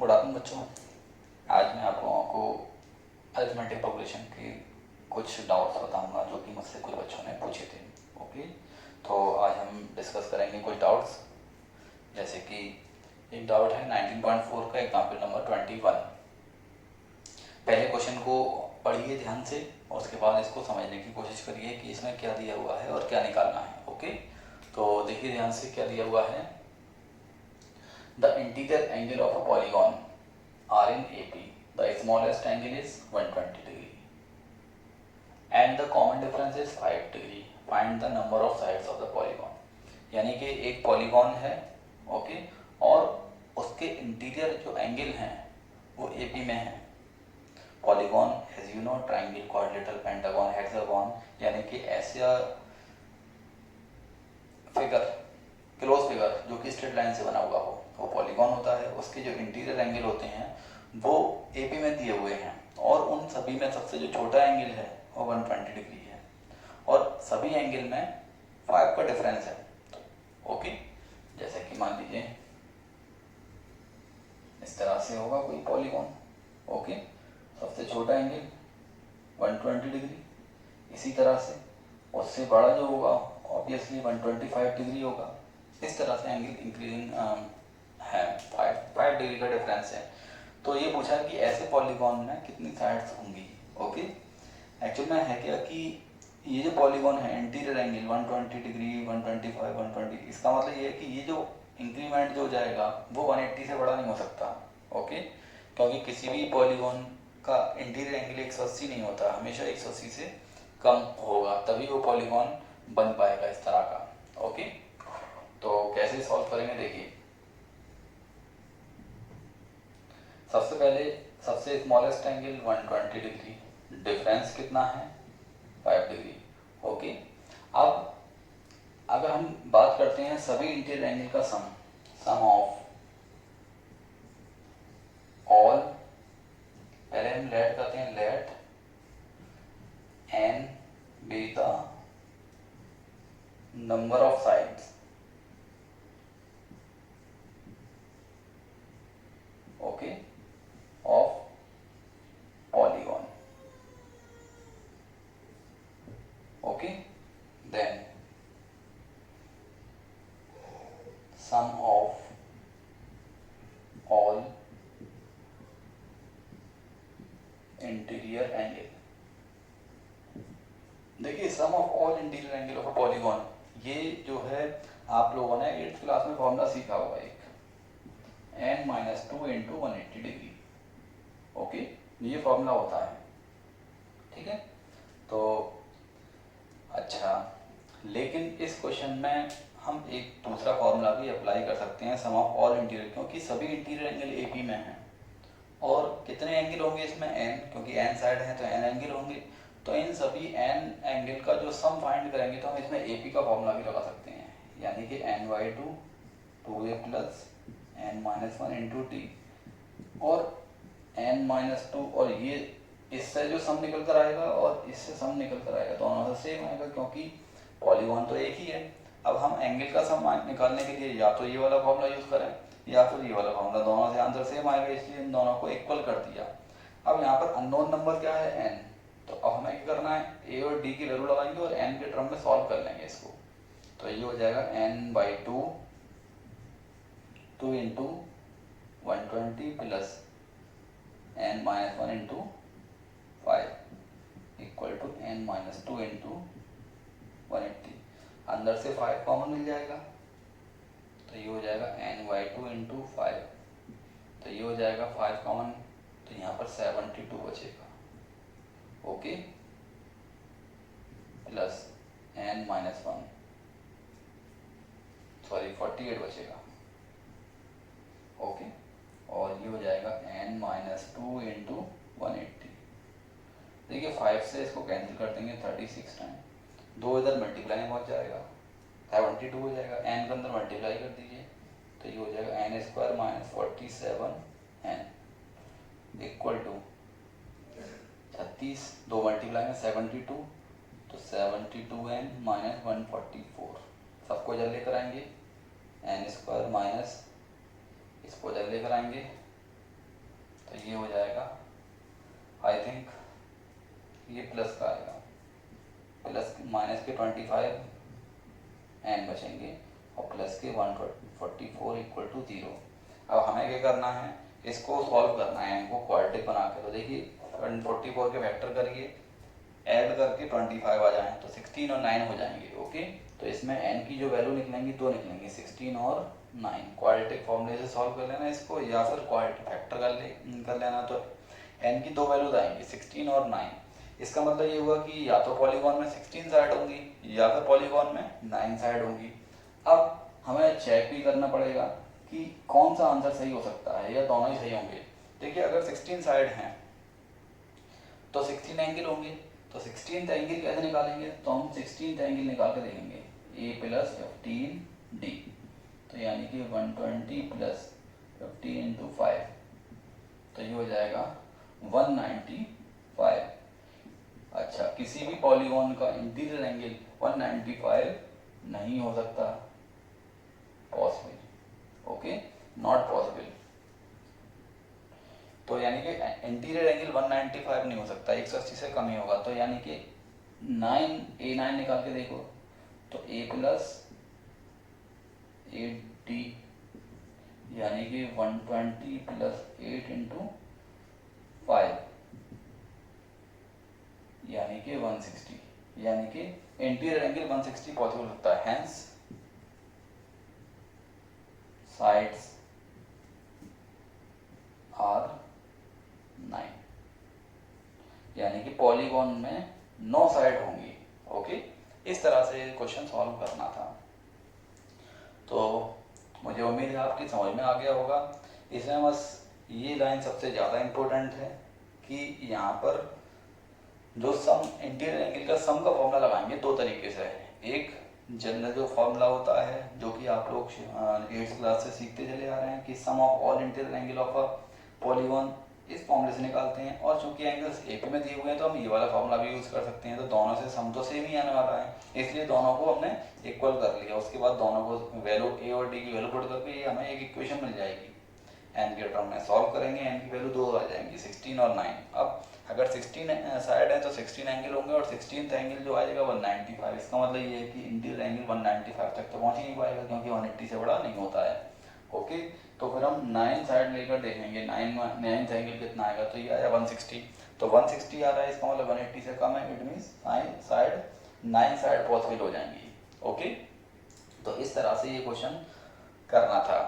Good afternoon बच्चों। आज मैं आप लोगों को अरिथमेटिक प्रोग्रेशन के कुछ डाउट्स बताऊंगा जो कि मुझसे कुछ बच्चों ने पूछे थे। ओके, तो आज हम डिस्कस करेंगे कुछ डाउट्स। जैसे कि एक डाउट है 19.4 का एग्जाम्पल नंबर 21। पहले क्वेश्चन को पढ़िए ध्यान से और उसके बाद इसको समझने की कोशिश करिए कि इसमें क्या दिया हुआ है और क्या निकालना है। ओके, तो देखिए ध्यान से क्या दिया हुआ है। The interior angle of a polygon are in AP. The smallest angle is 120 degree and the common difference is 5 degree. Find the number of sides of the polygon. यानी कि एक पॉलीगॉन है, ओके, और उसके इंटीरियर जो angle हैं वो AP में है। Polygon as you know triangle, quadrilateral, pentagon, hexagon, यानी कि ऐसा फिगर, क्लोज फिगर जो कि स्ट्रेट लाइन से बना हुआ हो वो पॉलीगॉन होता है। उसके जो इंटीरियर एंगल होते हैं वो एपी में दिए हुए हैं और उन सभी में सबसे जो छोटा एंगल है वो 120 डिग्री है और सभी एंगल में 5 का डिफरेंस है। ओके, जैसे कि मान लीजिए इस तरह से होगा कोई पॉलीगॉन। ओके, सबसे छोटा एंगल 120 डिग्री, इसी तरह से उससे बड़ा जो होगा ऑब्वियसली 125 डिग्री होगा। इस तरह से एंगल इंक्रीजिंग है, 5 डिग्री का डिफरेंस है। तो ये पूछा कि ऐसे पॉलीगॉन में कितनी साइड्स होंगी। ओके, एक्चुअल में है क्या कि ये जो पॉलीगॉन है इंटीरियर एंगल 120 डिग्री, 125, 120, इसका मतलब ये है कि ये जो इंक्रीमेंट जो जाएगा वो 180 से बड़ा नहीं हो सकता। ओके, क्योंकि किसी भी पॉलीगॉन का इंटीरियर एंगल 180 नहीं होता, हमेशा 180 से कम होगा, तभी वो पॉलीगॉन बन पाएगा इस तरह का। ओके, तो कैसे सॉल्व करेंगे देखिए। सबसे पहले सबसे स्मॉलेस्ट एंगल 120 डिग्री, डिफरेंस कितना है 5 डिग्री। ओके, अब अगर हम बात करते हैं सभी इंटीरियर एंगल का सम ऑफ ऑल, पहले हम लेट करते हैं, let N be the number of sides. Okay, of polygon. Okay, then sum of all interior angle. देखिए sum of all interior angle of a polygon, ये जो है आप लोगों ने 8th क्लास में फॉर्मूला सीखा होगा, एक n-2 इंटू 180 डिग्री। ओके, ये फॉर्मूला होता है, ठीक है। तो अच्छा, लेकिन इस क्वेश्चन में हम एक दूसरा फॉर्मूला भी अप्लाई कर सकते हैं, सम ऑफ ऑल इंटीरियर, क्योंकि सभी इंटीरियर एंगल एपी में हैं और कितने एंगल होंगे इसमें n, क्योंकि n साइड है तो n एंगल होंगे। तो इन सभी n एंगल का जो सम फाइंड करेंगे तो हम इसमें AP का फॉर्मूला भी लगा सकते हैं, यानी कि n/2 2a plus n-1 into T, और n-2 और ये इससे जो सम निकल कर आएगा और इससे सम निकल कर आएगा दोनों से सेम आएगा, क्योंकि पॉलीगॉन तो एक ही है। अब हम एंगल का सम निकालने के लिए या तो ये वाला फॉर्मूला यूज़ करें या फिर ये वाला फॉर्मूला, दोनों से आंसर सेम आएगा, इसलिए इन दोनों को इक्वल कर दिया। अब यहाँ पर अननोन नंबर क्या है n, तो अब हमें क्या करना है, a और d की वैल्यू लगाएंगे और n के टर्म में सॉल्व कर लेंगे इसको। तो ये हो जाएगा n/2 2 into 120 plus n-1 into 5 equal to n-2 into 180। अंदर से 5 कॉमन मिल जाएगा तो ये हो जाएगा n/2 इंटू 5, तो ये हो जाएगा 5 कॉमन, तो यहाँ पर 72 बचेगा। ओके, प्लस n-1 सॉरी 48 बचेगा। ओके, और ये हो जाएगा n-2 इंटू 180। देखिए 5 से इसको कैंसिल कर देंगे 36 टाइम, 2 इधर मल्टीप्लाई में पहुँच जाएगा, 72 हो जाएगा, n के अंदर मल्टीप्लाई कर दीजिए तो ये हो जाएगा n² minus 47n equal to 36, 2 multiply में 72, तो 72n माइनस 144, सबको इधर लेकर आएंगे, n² माइनस इसको इधर लेकर आएंगे तो ये हो जाएगा, आई थिंक ये प्लस का आएगा, प्लस माइनस के 25 एन बचेंगे और प्लस के 144 इक्वल टू 0। अब हमें क्या करना है, इसको सॉल्व करना है, इनको क्वाड्रेटिक बना के। तो देखिए 144 के वेक्टर करिए, ऐड करके 25 आ जाए तो 16 और 9 हो जाएंगे। ओके, तो इसमें n की जो वैल्यू निकलेंगी दो निकलेंगी, 16 और 9। क्वाड्रेटिक फॉर्मूले से सॉल्व कर लेना इसको, या फिर क्वाड्रेटिक फैक्टर कर लेना। तो n की दो वैल्यूज आएंगी 16 और 9। इसका मतलब ये हुआ कि या तो पॉलीगॉन में 16 साइड होंगी या फिर पॉलीगॉन में 9 साइड होंगी। अब हमें चेक भी करना पड़ेगा कि कौन सा आंसर सही हो सकता है या दोनों ही सही होंगे। देखिए अगर 16 साइड हैं तो 16 एंगल होंगे, तो 16th एंगल कैसे निकालेंगे, तो हम 16th एंगल निकाल के देखेंगे, a प्लस 15d, तो यानी कि 120 प्लस 15 इंटू 5, तो ये हो जाएगा 195। अच्छा, किसी भी पॉलीगॉन का इंटीरियर एंगल 195 नहीं हो सकता, पॉसिबल, ओके, नॉट पॉसिबल। तो यानी कि इंटीरियर एंगल 195 नहीं हो सकता, 180 से कम ही होगा। तो यानी कि 9 निकाल के देखो, तो a प्लस 8d यानी कि 120 प्लस 8 इंटू 5 यानी कि 160, यानी कि इंटीरियर एंगल 160 पॉसिबल होता है। हैंस साइड्स आर 9, यानी कि पॉलीगॉन में 9 साइड होंगी। ओके, इस तरह से क्वेश्चन सॉल्व करना था। तो मुझे उम्मीद है आपकी समझ में आ गया होगा। इसमें बस ये लाइन सबसे ज़्यादा इम्पोर्टेंट है कि यहाँ पर जो सम इंटीरियर एंगल का सम का फॉर्मूला लगाएंगे दो तरीके से। एक जनरल जो फॉर्मूला होता है जो कि आप लोग 8th क्लास से सीखते चले आ रहे हैं कि sum of all interior angle of a polygon, इस फॉर्मूले से निकालते हैं। और चूंकि एंगल्स एपी में दिए हुए हैं तो हम ये वाला फॉर्मूला भी यूज़ कर सकते हैं। तो दोनों से सम तो सेम ही आने वाला है, इसलिए दोनों को हमने इक्वल कर लिया। उसके बाद दोनों को वैल्यू ए और डी की वैल्यू पुट करके ये हमें एक इक्वेशन मिल जाएगी। एन के टर्म में सॉल्व करेंगे, एन की वैल्यू दो आ जाएंगी, 16 और 9। अब अगर 16 साइड है तो 16 एंगल होंगे और 16th एंगल जो आएगा 195। इसका मतलब ये है कि इंटीरियर एंगल 195 तक तो पहुंच ही नहीं पाएगा क्योंकि 180 से बड़ा नहीं होता है। ओके, तो फिर हम 9 साइड लेकर देखेंगे 9th एंगल कितना आएगा, तो ये आया 160। तो 160 आ रहा है, इसका मतलब 180 से कम है, इट मीन्स 9 साइड पॉसिबल हो जाएंगी। ओके, तो इस तरह से ये क्वेश्चन करना था।